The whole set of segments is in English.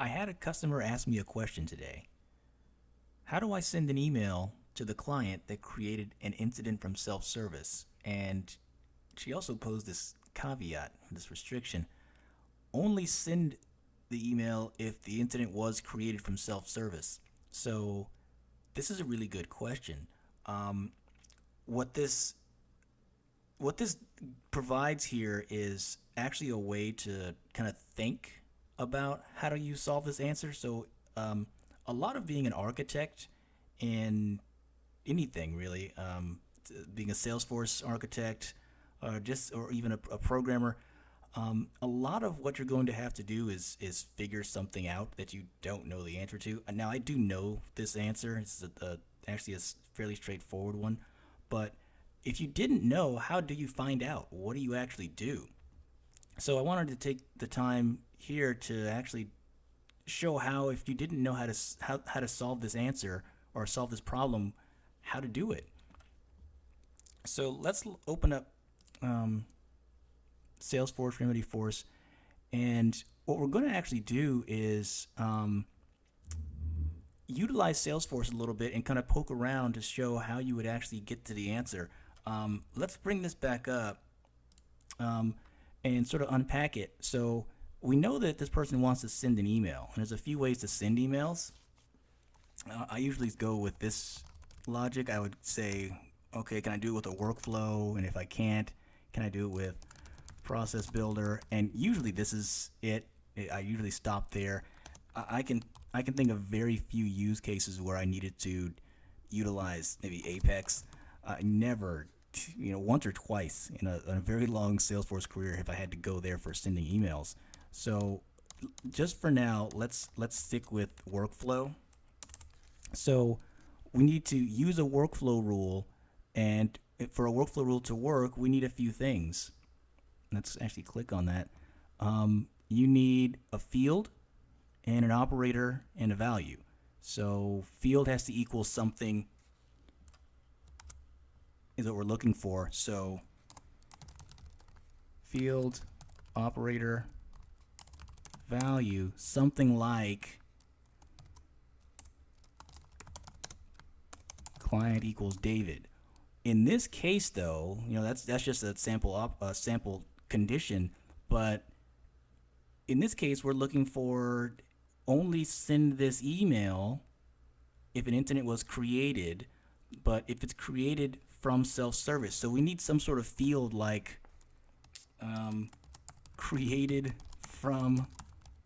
I had a customer ask me a question today. How do I send an email to the client that created an incident from self service? And she also posed this caveat, this restriction: only send the email if the incident was created from self service. So, this is a really good question. Um, what this what this provides here is actually a way to kind of think about how do you solve this answer. So, a lot of being an architect in anything really, being a Salesforce architect, or even a programmer, a lot of what you're going to have to do is figure something out that you don't know the answer to. And now I do know this answer. It's actually a fairly straightforward one, but if you didn't know, how do you find out? What do you actually do? So I wanted to take the time here to actually show how, if you didn't know how to solve this answer or solve this problem, how to do it. So let's open up um, Salesforce Remedyforce, and what we're going to actually do is utilize Salesforce a little bit and kind of poke around to show how you would actually get to the answer. Let's bring this back up um, and sort of unpack it. So we know that this person wants to send an email, and there's a few ways to send emails. I usually go with this logic. I would say, okay, can I do it with a workflow? And if I can't, can I do it with process builder? And usually this is it. I usually stop there. I can I can think of very few use cases where I needed to utilize maybe Apex. Never, once or twice in a very long Salesforce career have I had to go there for sending emails. So just for now, let's stick with workflow. So we need to use a workflow rule, and for a workflow rule to work, we need a few things. Let's actually click on that. You need a field and an operator and a value. So field has to equal something is what we're looking for. So field operator value, something like client equals David. In this case, though, that's just a sample condition, but in this case, we're looking for only send this email if an incident was created, but if it's created from self-service. So we need some sort of field like created from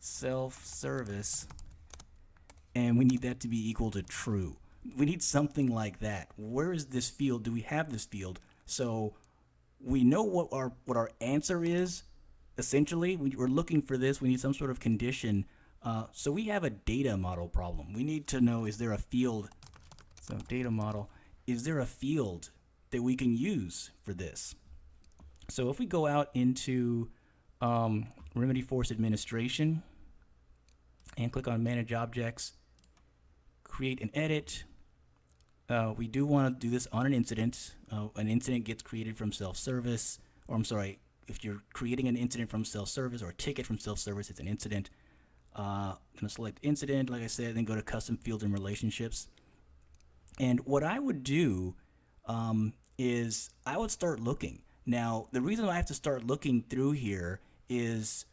self-service, and we need that to be equal to true. We need something like that. Where is this field? Do we have this field? So we know what our answer is. Essentially, we're looking for this. We need some sort of condition. So we have a data model problem. We need to know, is there a field? So data model, is there a field that we can use for this? So if we go out into Remedyforce administration and click on manage objects, create an edit. We do want to do this on an incident. An incident gets created from self-service, or I'm sorry, if you're creating an incident from self-service or a ticket from self-service, it's an incident. I'm going to select incident, like I said, then go to custom fields and relationships. And what I would do is I would start looking. Now, the reason I have to start looking through here is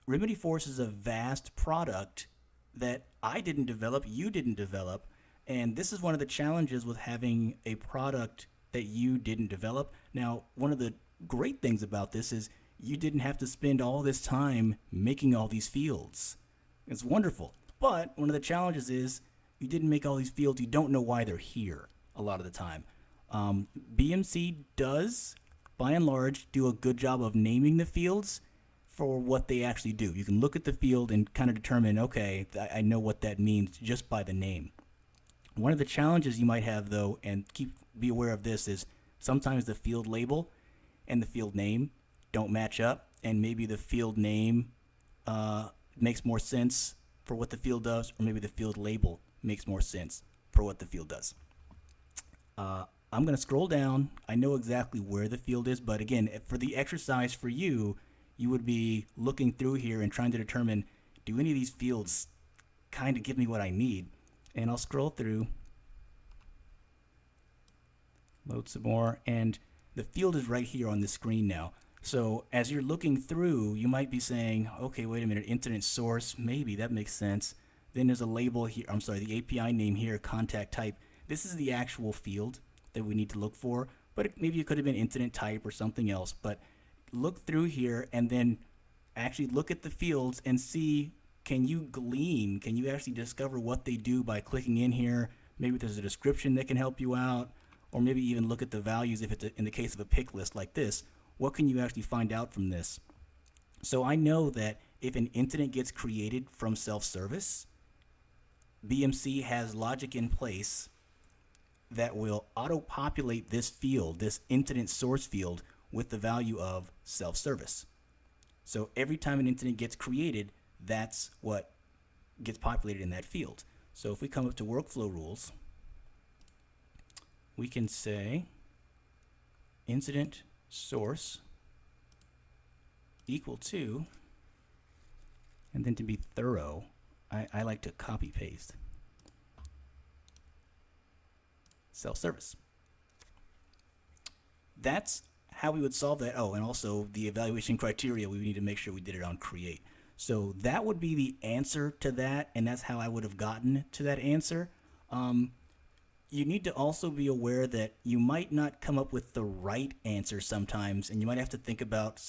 Remedyforce is a vast product that I didn't develop, you didn't develop, and this is one of the challenges with having a product that you didn't develop. Now, one of the great things about this is you didn't have to spend all this time making all these fields. It's wonderful. But one of the challenges is you didn't make all these fields. You don't know why they're here a lot of the time. BMC does, by and large, do a good job of naming the fields for what they actually do. You can look at the field and kind of determine, okay, I know what that means just by the name. One of the challenges you might have, though, and be aware of this, is sometimes the field label and the field name don't match up, and maybe the field name makes more sense for what the field does, or maybe the field label makes more sense for what the field does. I'm going to scroll down. I know exactly where the field is, but again, for the exercise for you, you would be looking through here and trying to determine, do any of these fields kind of give me what I need. And I'll scroll through, load some more, and the field is right here on the screen now. So as you're looking through, you might be saying, okay, wait a minute, incident source, maybe that makes sense. Then there's a label here, I'm sorry, the API name here, contact type. This is the actual field that we need to look for, but maybe it could have been incident type or something else. But look through here and then actually look at the fields and see, can you glean, can you actually discover what they do by clicking in here? Maybe there's a description that can help you out, or maybe even look at the values if it's in the case of a pick list like this. What can you actually find out from this? So I know that if an incident gets created from self-service, BMC has logic in place that will auto-populate this field, this incident source field, with the value of self-service. So every time an incident gets created, that's what gets populated in that field. So if we come up to workflow rules, we can say incident source equal to, and then to be thorough, I like to copy paste self-service. That's how we would solve that. Oh, and also the evaluation criteria, we need to make sure we did it on create. So that would be the answer to that, and that's how I would have gotten to that answer. You need to also be aware that you might not come up with the right answer sometimes, and you might have to think about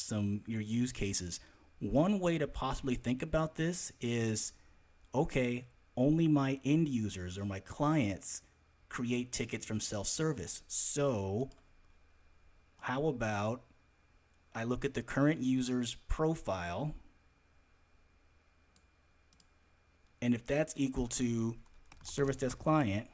your use cases. One way to possibly think about this is, okay, only my end users or my clients create tickets from self-service. So how about I look at the current user's profile, and if that's equal to service desk client,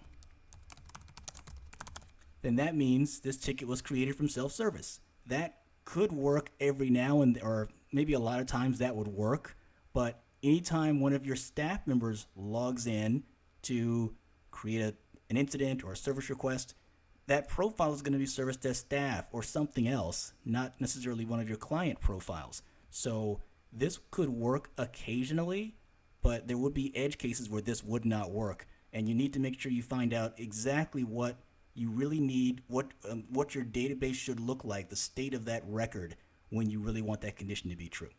then that means this ticket was created from self-service. That could work every now and then, or maybe a lot of times that would work, but anytime one of your staff members logs in to create an incident or a service request, that profile is going to be service desk staff or something else, not necessarily one of your client profiles. So this could work occasionally, but there would be edge cases where this would not work, and you need to make sure you find out exactly what you really need, what your database should look like, the state of that record when you really want that condition to be true.